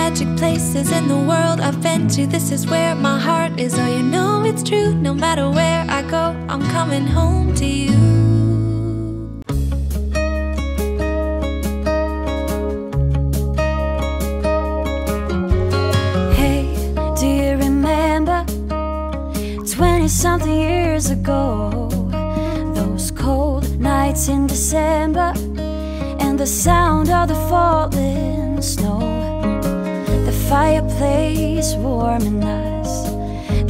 magic places in the world I've been to. This is where my heart is. Oh, you know it's true. No matter where I go, I'm coming home to you. Hey, do you remember 20-something years ago? Those cold nights in December, and the sound of the falling snow, the fireplace warming us,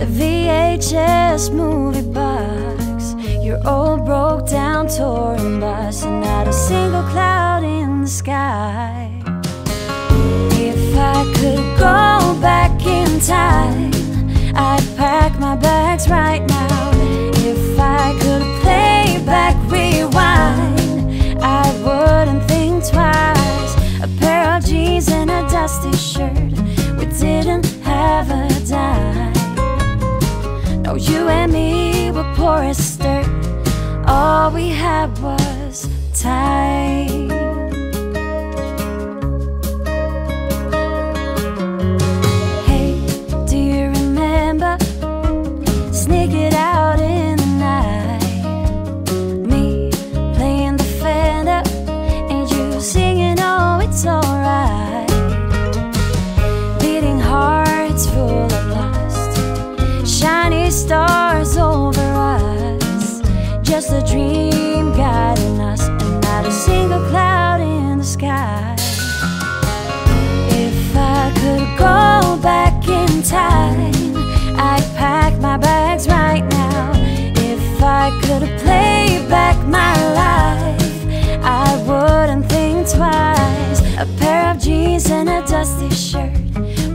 the VHS movie box, your old broke down touring bus, and not a single cloud in the sky. If I could go back in time, I'd pack my bags right now. If I could play back, rewind, I wouldn't think twice. A pair of jeans and a dusty shirt, we didn't have a dime. No, you and me were poor as dirt. All we had was time. Hey, do you remember sneaking out in the night, me playing the Fender and you singing, oh, it's alright, beating hearts full of lust, shiny stars over us, just a dream guiding us, and not a single cloud in the sky. If I could go back in time, I'd pack my bags right now. If I could play back my life, I wouldn't think twice. A pair of jeans and a dusty shirt,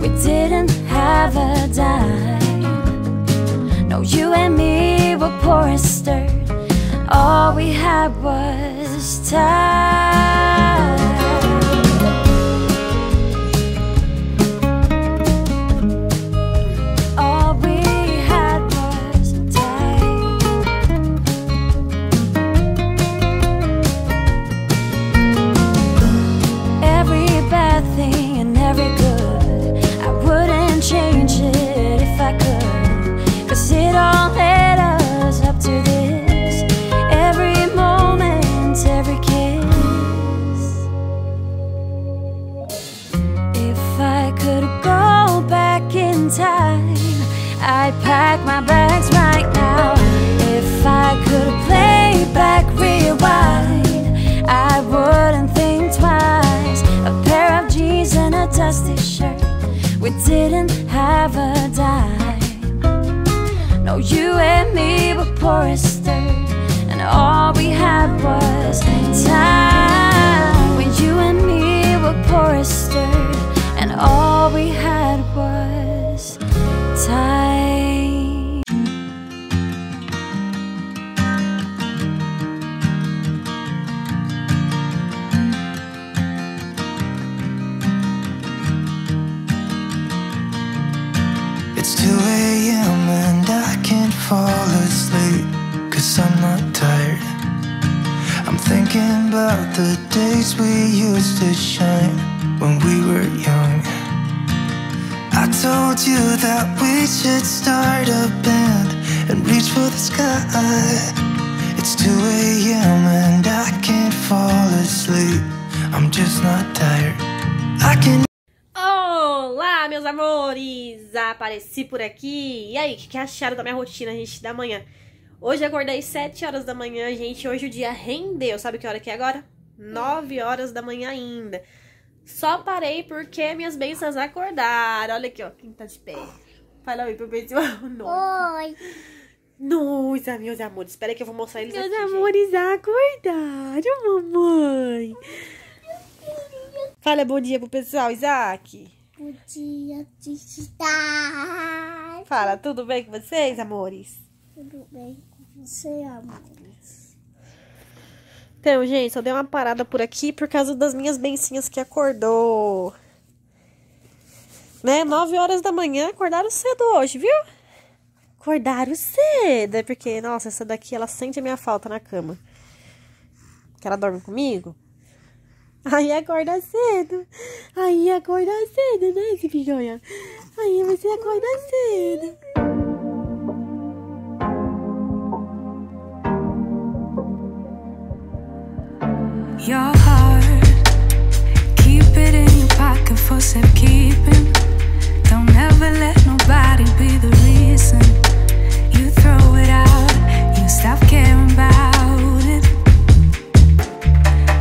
we didn't have a dime. No, you and me were poor as dirt. All we had was time. All we had was time. Every bad thing and every good, I wouldn't change it if I could, 'cause it all led us up to this. Every moment, every kiss. If I could go back in time, I'd pack my bags right now. If I could play back, rewind, I wouldn't think twice. A pair of jeans and a dusty shirt, we didn't have a dime. No, you and me were poor as dirt, and all we had was time. When you and me were poor as dirt, and all we had was time. It's 2 a.m. and I can't fall asleep, 'cause I'm not tired. I'm thinking about the days we used to shine when we were young. I told you that we should start a band and reach for the sky. It's 2 a.m. and I can't fall asleep, I'm just not tired. I can. Olá, meus amores! Apareci por aqui. E aí, o que acharam da minha rotina, gente, da manhã? Hoje eu acordei 7 horas da manhã, gente. Hoje o dia rendeu. Sabe que hora que é agora? 9 horas da manhã ainda. Só parei porque minhas bênçãos acordaram. Olha aqui, ó, quem tá de pé. Fala oi pro pessoal. Oi. Nossa, meus amores. Espera que eu vou mostrar eles aqui, meus amores acordaram, mamãe. Fala bom dia pro pessoal, Isaac. Bom dia, Tita. Fala, tudo bem com vocês, amores? Tudo bem com você, amores? Então, gente, só dei uma parada por aqui por causa das minhas bencinhas que acordou. Né? 9 horas da manhã, acordaram cedo hoje, viu? Acordaram cedo, é porque, nossa, essa daqui, ela sente a minha falta na cama. Que ela dorme comigo. Aí acorda cedo. Aí acorda cedo, né, esse pijonha? Aí você acorda cedo. Your heart, keep it in your pocket for safekeeping. Don't ever let nobody be the reason you throw it out, you stop caring about it.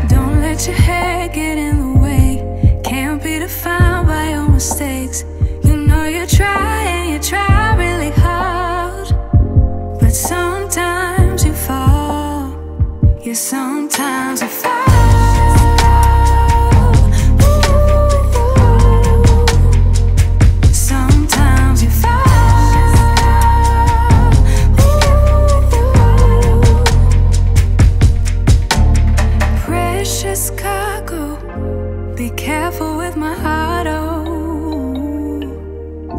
Don't let your head get in the way, can't be defined by your mistakes. You know you try and you try really hard, but sometimes you fall, yeah, sometimes you fall.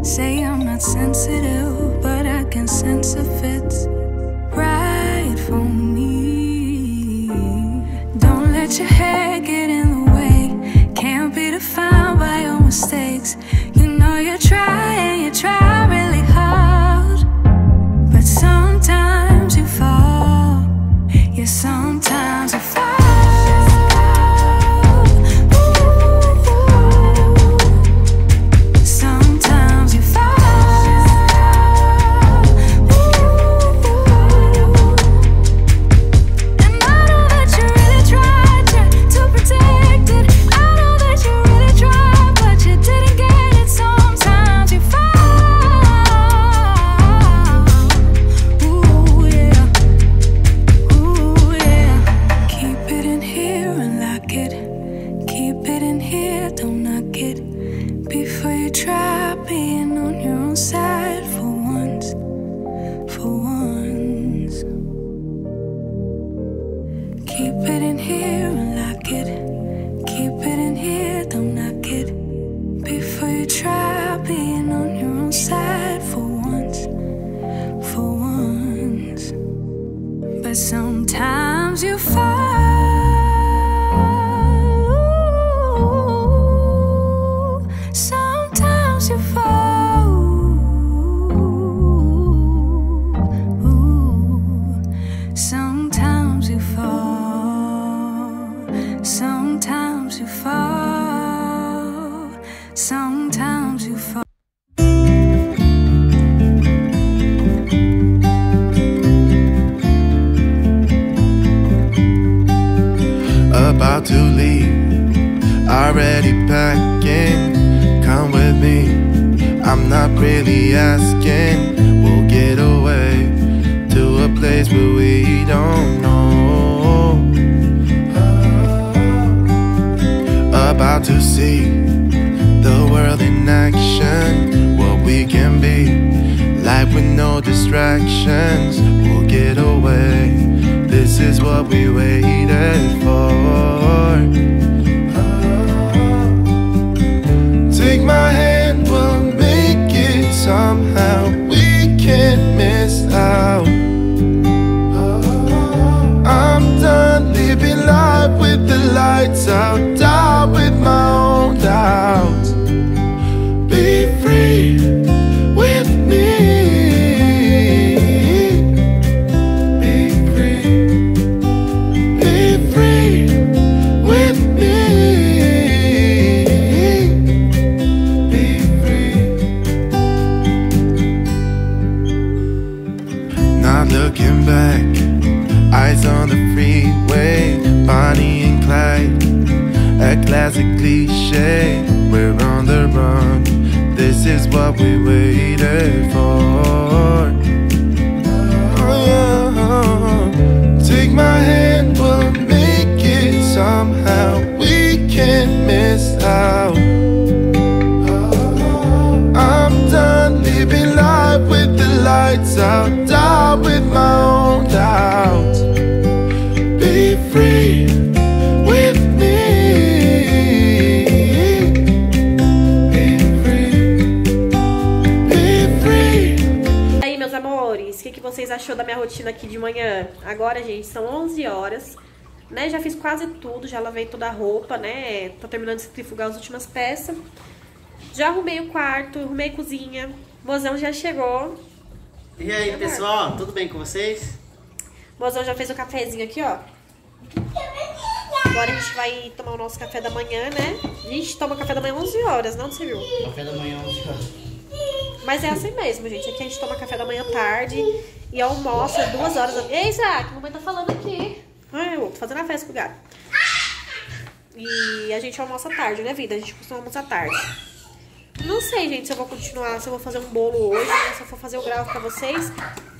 Say I'm not sensitive, but I can sense if it's right for me. Don't let your head get in the way, can't be defined by your mistakes. You know you try and you try really hard, but sometimes you fall, yeah, sometimes you fall. But sometimes you fall, sometimes you fall, sometimes you fall, sometimes you fall, sometimes you fall. About to leave, already packing. Come with me, I'm not really asking. We'll get away to a place where we don't know. About to see the world in action, what we can be, life with no distractions. We'll get away, this is what we waited for. Take my hand, we'll make it somehow. We can't miss out. I'm done living life with the lights out, down with my own doubts. Be free with me. Looking back, eyes on the freeway, Bonnie and Clyde, a classic cliche. We're on the run, this is what we waited for. Oh yeah. Take my hand, we'll make it somehow. We can't miss out. I'm done living life with the lights out, down with my own doubts. Be free with me. Be free. Be free. E aí, meus amores, o que vocês achou da minha rotina aqui de manhã? Agora, gente, são 11 horas. né? Já fiz quase tudo, já lavei toda a roupa, né? Tô terminando de centrifugar as últimas peças. Já arrumei o quarto, arrumei a cozinha. Mozão já chegou. E aí, pessoal, tudo bem com vocês? Mozão já fez o cafezinho aqui, ó. Agora a gente vai tomar o nosso café da manhã, né? A gente toma café da manhã 11 horas, não, você viu? Café da manhã 11 horas. Mas é assim mesmo, gente. Aqui a gente toma café da manhã tarde e almoça 2 horas. Ei, Isaac, a mamãe tá falando aqui. Ai, eu tô fazendo a festa com o gato. E a gente almoça tarde, né, vida? A gente costuma almoçar tarde. Não sei, gente, se eu vou continuar, se eu vou fazer um bolo hoje, né? Se eu for fazer, eu gravo pra vocês.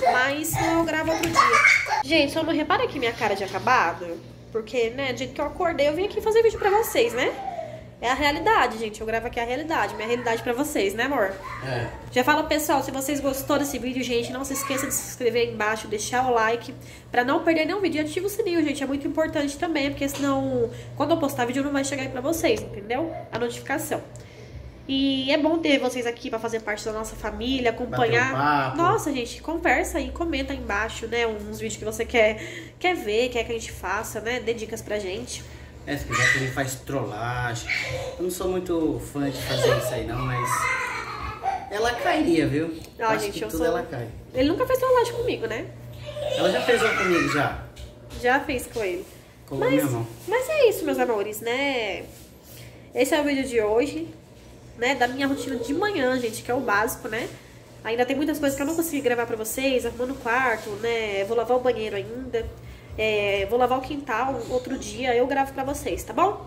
Mas se não, eu gravo outro dia. Gente, só não repara aqui minha cara de acabado. Porque, né, do jeito que eu acordei, eu vim aqui fazer vídeo pra vocês, né? É a realidade, gente. Eu gravo aqui a realidade. Minha realidade pra vocês, né, amor? É. Já fala, pessoal, se vocês gostou desse vídeo, gente, não se esqueça de se inscrever aí embaixo, deixar o like pra não perder nenhum vídeo. E ativa o sininho, gente. É muito importante também, porque senão, quando eu postar vídeo, não vai chegar aí pra vocês, entendeu? A notificação. E é bom ter vocês aqui pra fazer parte da nossa família, acompanhar. Nossa, gente, conversa aí, comenta aí embaixo, né? Uns vídeos que você quer ver, quer que a gente faça, né? Dê dicas pra gente. É, se quiser que a gente faz trollagem. Eu não sou muito fã de fazer isso aí, não, mas ela cairia, viu? Ah, gente, que tudo ela cai. Ele nunca fez trollagem comigo, né? Ela já fez uma comigo, já. Já fez com ele. Com a minha mão. Mas é isso, meus amores, né? Esse é o vídeo de hoje, né? Da minha rotina de manhã, gente, que é o básico, né? Ainda tem muitas coisas que eu não consegui gravar pra vocês, arrumando o quarto, né? Vou lavar o banheiro ainda. Vou lavar o quintal outro dia, eu gravo pra vocês, tá bom?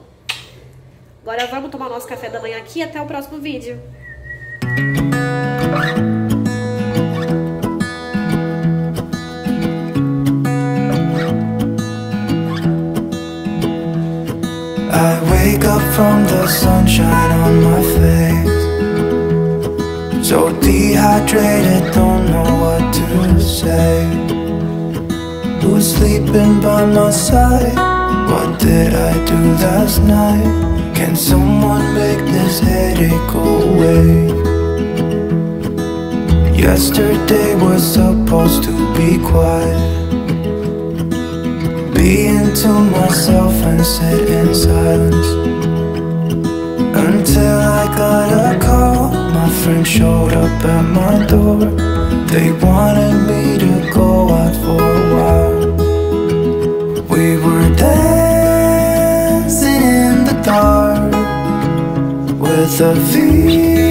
Agora vamos tomar nosso café da manhã aqui e até o próximo vídeo. I wake up from the sunshine on my face, so dehydrated, don't know what to say. Who's sleeping by my side? What did I do last night? Can someone make this headache go away? Yesterday was supposed to be quiet, being to myself and sit in silence, until I got a call. My friend showed up at my door. They wanted me to go out for a while. We were dancing in the dark with a view